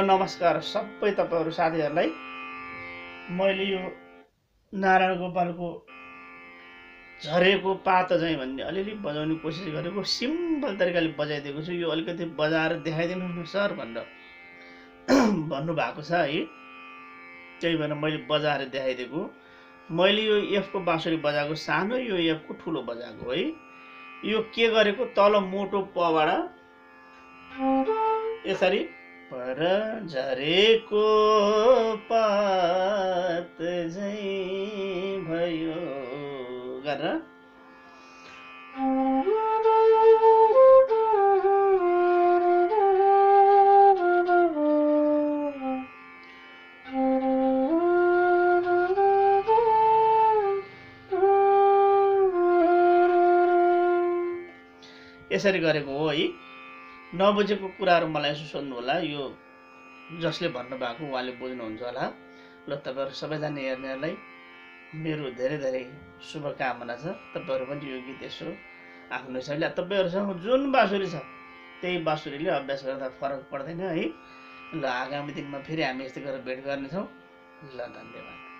नमस्कार सबै तपाईहरु साथीहरुलाई। मैले यो नारायण गोपालको झरेको पात जै भन्ने अलिअलि बजाउने कोसिस गरेको, सिम्पल तरिकाले बजाइदिएको छु। यो अलिकति बजाएर देखाइदिनुस् न सर भनेर भन्नु भएको छ है। त्यही भएर मैले बजाएर देखाइदिएको। मैले यो एफ को बाँसुरी बजाएको सानो, यो एफ को ठुलो बजाएको है। यो के गरेको, तल मोटो पबाट यसरी पर झरेको पात झै भयो गरेर यसरी गरेको हो है। नबुझेको कुराहरु मलाई यसो सोध्नु होला। यो जसले भन्नु भएको उहाँले बुझ्नुहुन्छ होला। ल तपाईहरु सबैजना हेर्नेहरुलाई मेरो धेरै धेरै शुभकामना छ। तपाईहरु पनि यो गीत यसो आफ्नो हिसाबले तपाईहरुसँग जुन बाँसुरी छ त्यही बाँसुरीले अभ्यास गर्दा फरक पर्दैन है। ल आगामी दिनमा फेरि हामी यस्तै गरेर भेट गर्नेछौँ। ल धन्यवाद।